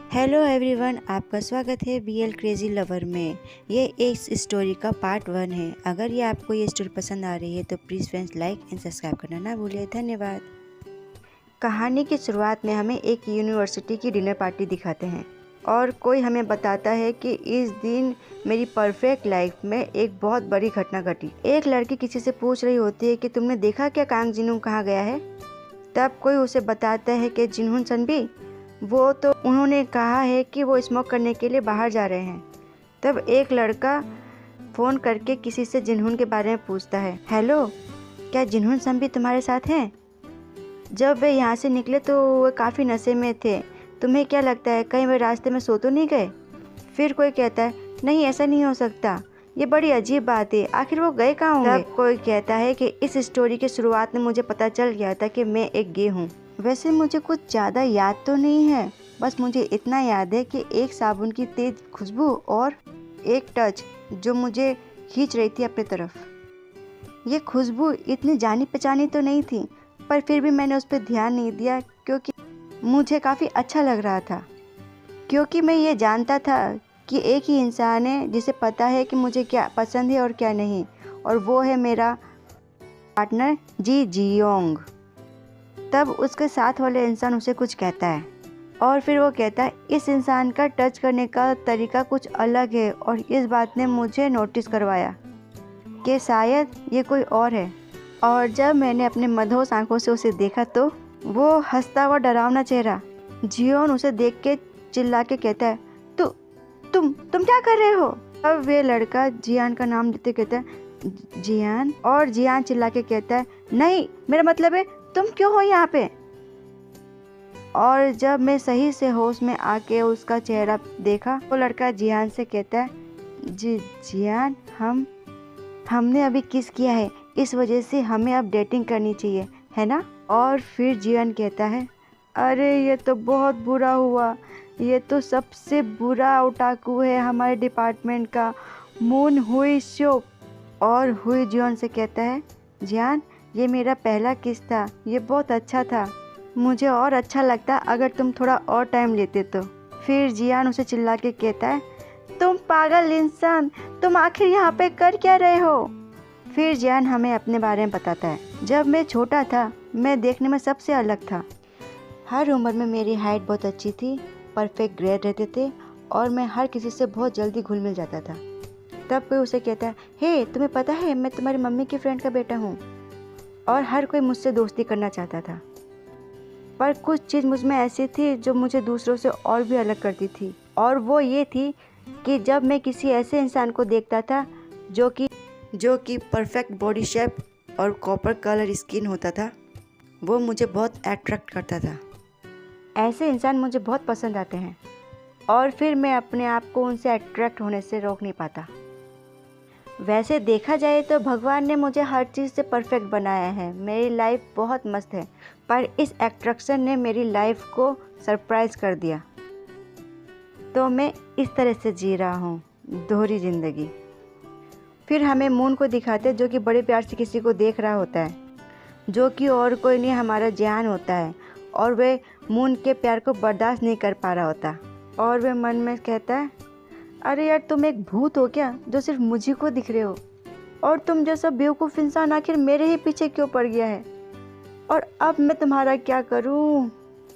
Hello everyone, आपका स्वागत है बीएल क्रेजी लवर में। ये इस स्टोरी का पार्ट 1 है। अगर ये आपको ये स्टोरी पसंद आ रही है तो please friends like and subscribe करना ना भूलिए। धन्यवाद। कहानी की शुरुआत में हमें एक यूनिवर्सिटी की डिनर पार्टी दिखाते हैं और कोई हमें बताता है कि इस दिन मेरी परफेक्ट लाइफ में एक बहुत बड़ी घटना घटी। एक लड़की किसी से पूछ रही होती है कि तुमने देखा क्या कांग जिनून कहाँ गया है। तब कोई उसे बताता है कि जिनहुन सनबी, वो तो उन्होंने कहा है कि वो स्मोक करने के लिए बाहर जा रहे हैं। तब एक लड़का फ़ोन करके किसी से जिनहुन के बारे में पूछता है, हेलो, क्या जिनहुन सनबी तुम्हारे साथ हैं? जब वे यहाँ से निकले तो वे काफ़ी नशे में थे। तुम्हें क्या लगता है कहीं वे रास्ते में सो तो नहीं गए? फिर कोई कहता है, नहीं, ऐसा नहीं हो सकता, ये बड़ी अजीब बात है, आखिर वो गए कहाँ होंगे? तब कोई कहता है कि इस स्टोरी के शुरुआत में मुझे पता चल गया था कि मैं एक गे हूँ। वैसे मुझे कुछ ज़्यादा याद तो नहीं है, बस मुझे इतना याद है कि एक साबुन की तेज खुशबू और एक टच जो मुझे खींच रही थी अपनी तरफ। ये खुशबू इतनी जानी पहचानी तो नहीं थी, पर फिर भी मैंने उस पर ध्यान नहीं दिया क्योंकि मुझे काफ़ी अच्छा लग रहा था। क्योंकि मैं ये जानता था कि एक ही इंसान है जिसे पता है कि मुझे क्या पसंद है और क्या नहीं, और वो है मेरा पार्टनर जी जियोंग। तब उसके साथ वाले इंसान उसे कुछ कहता है और फिर वो कहता है, इस इंसान का टच करने का तरीका कुछ अलग है और इस बात ने मुझे नोटिस करवाया कि शायद ये कोई और है। और जब मैंने अपने मदहोश आंखों से उसे देखा तो वो हंसता हुआ डरावना चेहरा। जियोन उसे देख के चिल्ला के कहता है, तुम क्या कर रहे हो? अब वे लड़का जियान का नाम लेते कहता है, जियान। और जियान चिल्ला के कहता है, नहीं, मेरा मतलब है तुम क्यों हो यहाँ पे? और जब मैं सही से होश में आके उसका चेहरा देखा, वो लड़का जियान से कहता है, जियान, हमने अभी किस किया है, इस वजह से हमें अब डेटिंग करनी चाहिए, है ना? और फिर जियान कहता है, अरे ये तो बहुत बुरा हुआ, ये तो सबसे बुरा ओटाकू है हमारे डिपार्टमेंट का, मून हुई शो। और हुई जियोन से कहता है, जियान, ये मेरा पहला किस था, ये बहुत अच्छा था, मुझे और अच्छा लगता अगर तुम थोड़ा और टाइम लेते तो। फिर जियान उसे चिल्ला के कहता है, तुम पागल इंसान, तुम आखिर यहाँ पे कर क्या रहे हो? फिर जियान हमें अपने बारे में बताता है, जब मैं छोटा था मैं देखने में सबसे अलग था। हर उम्र में मेरी हाइट बहुत अच्छी थी, परफेक्ट ग्रेड रहते थे और मैं हर किसी से बहुत जल्दी घुल मिल जाता था। तब कोई उसे कहता है, हे, तुम्हें पता है मैं तुम्हारी मम्मी की फ्रेंड का बेटा हूँ। और हर कोई मुझसे दोस्ती करना चाहता था, पर कुछ चीज़ मुझ में ऐसी थी जो मुझे दूसरों से और भी अलग करती थी, और वो ये थी कि जब मैं किसी ऐसे इंसान को देखता था जो कि परफेक्ट बॉडी शेप और कॉपर कलर स्किन होता था, वो मुझे बहुत अट्रैक्ट करता था। ऐसे इंसान मुझे बहुत पसंद आते हैं और फिर मैं अपने आप को उनसे अट्रैक्ट होने से रोक नहीं पाता। वैसे देखा जाए तो भगवान ने मुझे हर चीज़ से परफेक्ट बनाया है, मेरी लाइफ बहुत मस्त है, पर इस अट्रैक्शन ने मेरी लाइफ को सरप्राइज़ कर दिया। तो मैं इस तरह से जी रहा हूँ दोहरी ज़िंदगी। फिर हमें मून को दिखाते जो कि बड़े प्यार से किसी को देख रहा होता है, जो कि और कोई नहीं हमारा जियान होता है, और वे मून के प्यार को बर्दाश्त नहीं कर पा रहा होता। और वे मन में कहता है, अरे यार, तुम एक भूत हो क्या जो सिर्फ मुझे को दिख रहे हो? और तुम जैसा बेवकूफ़ इंसान आखिर मेरे ही पीछे क्यों पड़ गया है? और अब मैं तुम्हारा क्या करूं?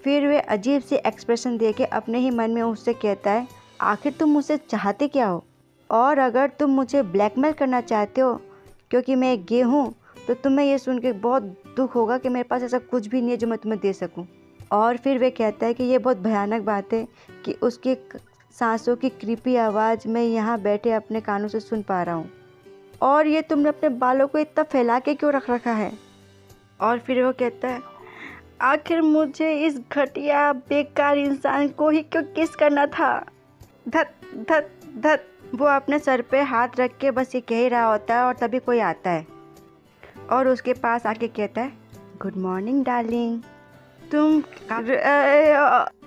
फिर वे अजीब सी एक्सप्रेशन दे के अपने ही मन में उससे कहता है, आखिर तुम मुझसे चाहते क्या हो? और अगर तुम मुझे ब्लैकमेल करना चाहते हो क्योंकि मैं गे हूँ, तो तुम्हें ये सुन के बहुत दुख होगा कि मेरे पास ऐसा कुछ भी नहीं है जो मैं तुम्हें दे सकूँ। और फिर वे कहता है कि ये बहुत भयानक बात है कि उसकी सांसों की क्रीपी आवाज़ मैं यहाँ बैठे अपने कानों से सुन पा रहा हूँ, और ये तुमने अपने बालों को इतना फैला के क्यों रख रखा है? और फिर वो कहता है, आखिर मुझे इस घटिया बेकार इंसान को ही क्यों किस करना था? धत धत धत। वो अपने सर पे हाथ रख के बस ये कह ही रहा होता है और तभी कोई आता है और उसके पास आके कहता है, गुड मॉर्निंग डार्लिंग, तुम।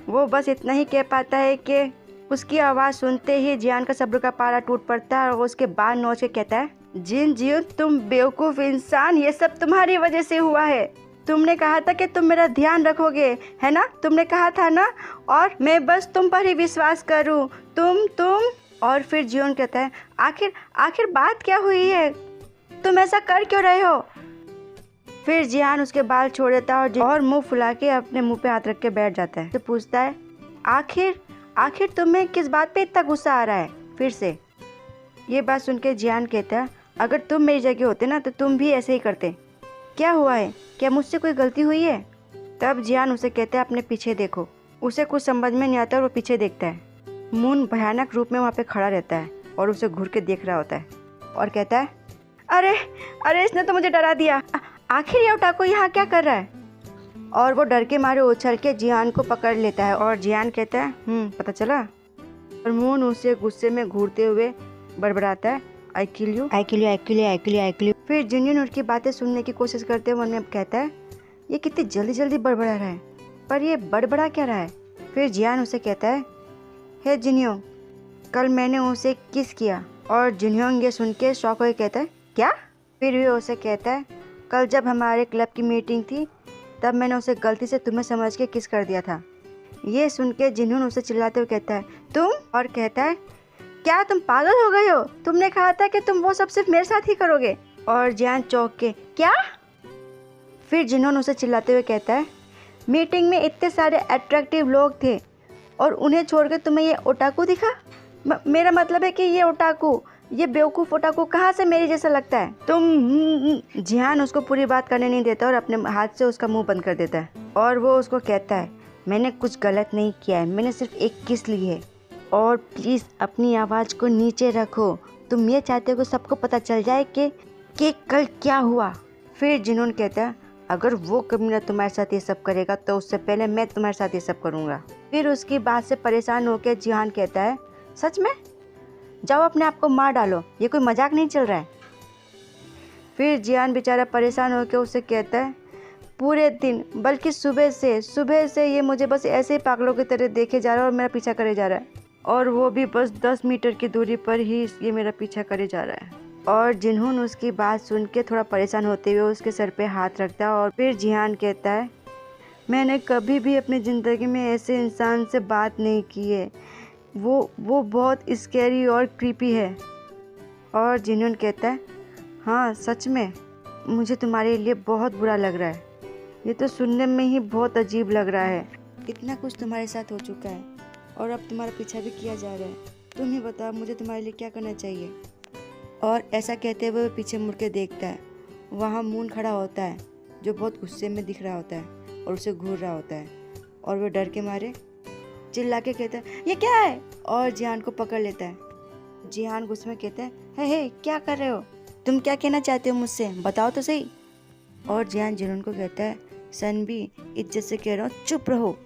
वो बस इतना ही कह पाता है कि उसकी आवाज़ सुनते ही जियान का सब्र का पारा टूट पड़ता है और वो उसके बाद नोच के कहता है, जियोन, तुम बेवकूफ़ इंसान, ये सब तुम्हारी वजह से हुआ है। तुमने कहा था कि तुम मेरा ध्यान रखोगे, है ना? तुमने कहा था ना, और मैं बस तुम पर ही विश्वास करूं। तुम। और फिर जियोन कहता है, आखिर बात क्या हुई है? तुम ऐसा कर क्यों रहे हो? फिर जियान उसके बाल छोड़ देता है और मुंह फुला के अपने मुंह पे हाथ रख के बैठ जाता है। तो पूछता है, आखिर तुम्हें किस बात पे इतना गुस्सा आ रहा है फिर से? ये बात सुन के जियान कहता है, अगर तुम मेरी जगह होते ना तो तुम भी ऐसे ही करते। क्या हुआ है? क्या मुझसे कोई गलती हुई है? तब जियान उसे कहता है, अपने पीछे देखो। उसे कुछ समझ में नहीं आता और वो पीछे देखता है। मून भयानक रूप में वहाँ पे खड़ा रहता है और उसे घूर के देख रहा होता है और कहता है, अरे इसने तो मुझे डरा दिया। आखिर ये ओटाको यहाँ क्या कर रहा है? और वो डर के मारे उछल के जियान को पकड़ लेता है और जियान कहता है, पता चला? और मून उसे गुस्से में घूरते हुए बड़बड़ाता है, आई किल यू। फिर जिन्यून उसकी बातें सुनने की कोशिश करते हुए मन में कहता है, ये कितनी जल्दी बड़बड़ा रहा है, पर ये बड़बड़ा क्या रहा है? फिर जियान उसे कहता है, हे जिन्योंग, कल मैंने उसे किस किया। और जिन्योंग ये सुन के शॉक होकर कहता है, क्या? फिर भी उसे कहता है, कल जब हमारे क्लब की मीटिंग थी तब मैंने उसे गलती से तुम्हें समझ के किस कर दिया था। ये सुन के जिन्होंने उसे चिल्लाते हुए कहता है, तुम? और कहता है, क्या तुम पागल हो गए हो? तुमने कहा था कि तुम वो सब सिर्फ मेरे साथ ही करोगे। और जियान चौंक के, क्या? फिर जिन्होंने उसे चिल्लाते हुए कहता है, मीटिंग में इतने सारे अट्रैक्टिव लोग थे और उन्हें छोड़कर तुम्हें ये ओटाकू दिखा? मेरा मतलब है कि ये बेवकूफ़ ओटाकू कहाँ से मेरे जैसा लगता है? तुम। जियान उसको पूरी बात करने नहीं देता और अपने हाथ से उसका मुंह बंद कर देता है। और वो उसको कहता है, मैंने कुछ गलत नहीं किया है, मैंने सिर्फ एक किस ली है। और प्लीज़ अपनी आवाज़ को नीचे रखो। तुम ये चाहते हो कि सबको पता चल जाए कि कल क्या हुआ? फिर जिन्होंने कहता है, अगर वो कमीना तुम्हारे साथ ये सब करेगा तो उससे पहले मैं तुम्हारे साथ ये सब करूँगा। फिर उसकी बात से परेशान होकर जियान कहता है, सच में? जाओ अपने आप को मार डालो, ये कोई मजाक नहीं चल रहा है। फिर जियान बेचारा परेशान होकर उसे कहता है, पूरे दिन बल्कि सुबह से ये मुझे बस ऐसे ही पागलों की तरह देखे जा रहा है और मेरा पीछा करे जा रहा है, और वो भी बस 10 मीटर की दूरी पर ही ये मेरा पीछा करे जा रहा है। और जिन्होंने उसकी बात सुन के थोड़ा परेशान होते हुए उसके सर पे हाथ रखता है। और फिर जियान कहता है, मैंने कभी भी अपनी ज़िंदगी में ऐसे इंसान से बात नहीं की है, वो बहुत स्कैरी और क्रीपी है। और जिन्होंने कहता है, हाँ सच में मुझे तुम्हारे लिए बहुत बुरा लग रहा है, ये तो सुनने में ही बहुत अजीब लग रहा है। इतना कुछ तुम्हारे साथ हो चुका है और अब तुम्हारा पीछा भी किया जा रहा है, तुम ही बताओ मुझे तुम्हारे लिए क्या करना चाहिए। और ऐसा कहते हुए पीछे मुड़ के देखता है, वहाँ मून खड़ा होता है जो बहुत गुस्से में दिख रहा होता है और उसे घूर रहा होता है। और वो डर के मारे चिल्ला के कहता है, ये क्या है? और जियान को पकड़ लेता है। जियान गुस्से में कहता है, हे क्या कर रहे हो? तुम क्या कहना चाहते हो मुझसे, बताओ तो सही। और जियान जिन्होंन को कहता है, सनबी इज्जत से कह रहा हूँ, चुप रहो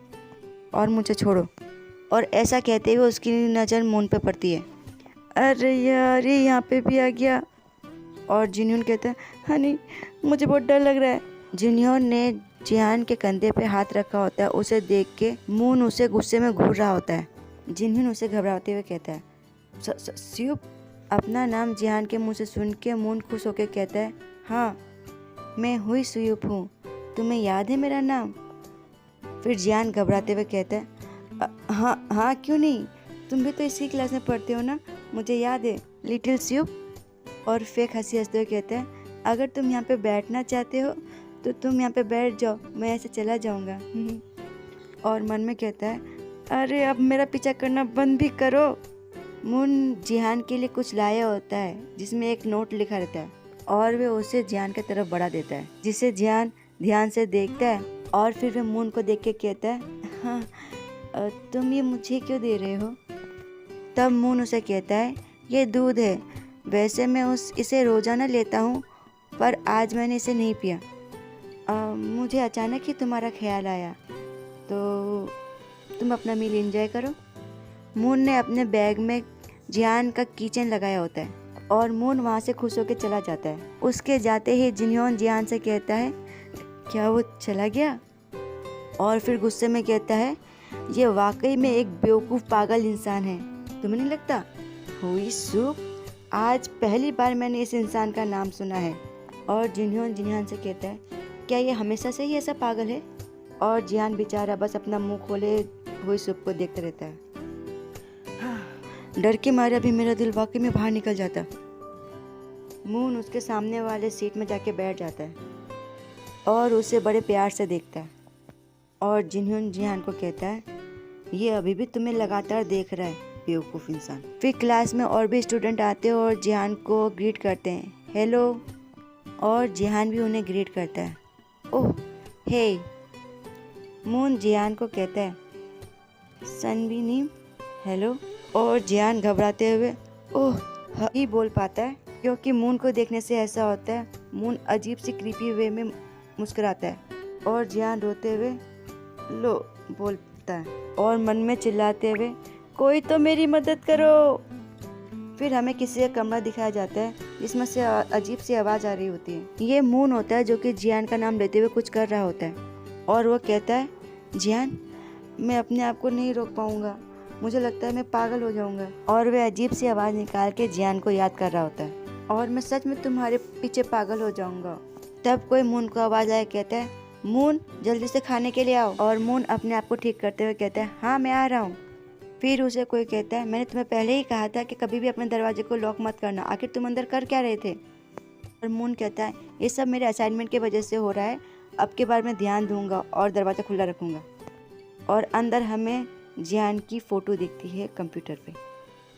और मुझे छोड़ो। और ऐसा कहते हुए उसकी नज़र मून पे पड़ती है। अरे यार, ये यहाँ पे भी आ गया। और जिन्होंने कहता है, हनी मुझे बहुत डर लग रहा है। जिन्होंने ने जियान के कंधे पे हाथ रखा होता है, उसे देख के मून उसे गुस्से में घूर रहा होता है। जिन्होंने उसे घबराते हुए कहता है, स्यूप। अपना नाम जियान के मुंह से सुन के मून खुश होकर कहता है, हाँ मैं हुई सुयूप हूँ, तुम्हें याद है मेरा नाम? फिर जियान घबराते हुए कहता है, हाँ क्यों नहीं, तुम भी तो इसी क्लास में पढ़ते हो ना, मुझे याद है लिटिल स्यूप। और फेक हंसी हंसते हुए कहते हैं, अगर तुम यहाँ पे बैठना चाहते हो तो तुम यहाँ पे बैठ जाओ, मैं ऐसे चला जाऊँगा। और मन में कहता है, अरे अब मेरा पीछा करना बंद भी करो। मून जियान के लिए कुछ लाया होता है जिसमें एक नोट लिखा रहता है और वे उसे जियान की तरफ बढ़ा देता है, जिसे जियान ध्यान से देखता है। और फिर वे मून को देख के कहता है, हाँ तुम ये मुझे क्यों दे रहे हो? तब मून उसे कहता है, ये दूध है, वैसे मैं इसे रोज़ाना लेता हूँ पर आज मैंने इसे नहीं पिया। मुझे अचानक ही तुम्हारा ख्याल आया, तो तुम अपना मील एंजॉय करो। मून ने अपने बैग में जियान का कीचेन लगाया होता है और मून वहाँ से खुश होकर चला जाता है। उसके जाते ही जिन्होंने जियान से कहता है, क्या वो चला गया? और फिर गुस्से में कहता है, ये वाकई में एक बेवकूफ़ पागल इंसान है, तुम्हें नहीं लगता? हुई सूप, आज पहली बार मैंने इस इंसान का नाम सुना है। और जिन्होंने जियान से कहता है, क्या ये हमेशा से ही ऐसा पागल है? और जियान बेचारा बस अपना मुंह खोले हुए सबको देखता रहता है। डर के मारे अभी मेरा दिल वाकई में बाहर निकल जाता। मून उसके सामने वाले सीट में जाके बैठ जाता है और उसे बड़े प्यार से देखता है और जिन्होंने जियान को कहता है, ये अभी भी तुम्हें लगातार देख रहा है, बेवकूफ़ इंसान। फिर क्लास में और भी स्टूडेंट आते हैं और जियान को ग्रीट करते हैं, हेलो, और जियान भी उन्हें ग्रीट करता है, ओह हे। मून जियान को कहता है, सनबीनीम हेलो, और जियान घबराते हुए ओह ही बोल पाता है, क्योंकि मून को देखने से ऐसा होता है। मून अजीब सी क्रीपी वे में मुस्कुराता है और जियान रोते हुए लो बोलता है और मन में चिल्लाते हुए, कोई तो मेरी मदद करो। फिर हमें किसी का कमरा दिखाया जाता है जिसमें से अजीब सी आवाज़ आ रही होती है। ये मून होता है जो कि जियान का नाम लेते हुए कुछ कर रहा होता है और वो कहता है, जियान मैं अपने आप को नहीं रोक पाऊंगा, मुझे लगता है मैं पागल हो जाऊंगा। और वह अजीब सी आवाज़ निकाल के जियान को याद कर रहा होता है, और मैं सच में तुम्हारे पीछे पागल हो जाऊंगा। तब कोई मून को आवाज़ आया, कहता है, मून जल्दी से खाने के लिए आओ। और मून अपने आप को ठीक करते हुए कहता है, हाँ मैं आ रहा हूँ। फिर उसे कोई कहता है, मैंने तुम्हें पहले ही कहा था कि कभी भी अपने दरवाजे को लॉक मत करना, आखिर तुम अंदर कर क्या रहे थे? और मून कहता है, ये सब मेरे असाइनमेंट की वजह से हो रहा है, अब के बार मैं ध्यान दूंगा और दरवाज़ा खुला रखूँगा। और अंदर हमें जियान की फ़ोटो दिखती है कंप्यूटर पे।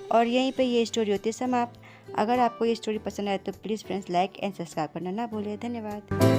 और यहीं पे ये स्टोरी होती है समाप्त। अगर आपको ये स्टोरी पसंद आए तो please friends like and subscribe करना ना भूलें। धन्यवाद।